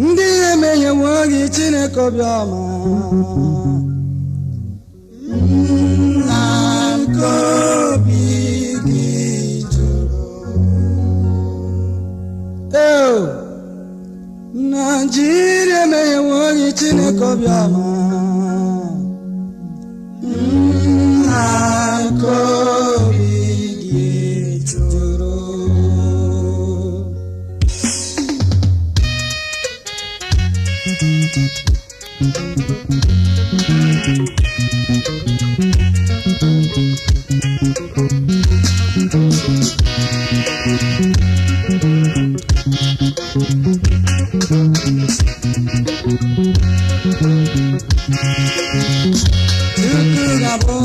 ndị emenye nwoke Chineke obiọma na nke obi gị jụrụ Nigeria emenye nwoke Chineke obiọma na nke obi gị jụrụ Chukwu ga-abụ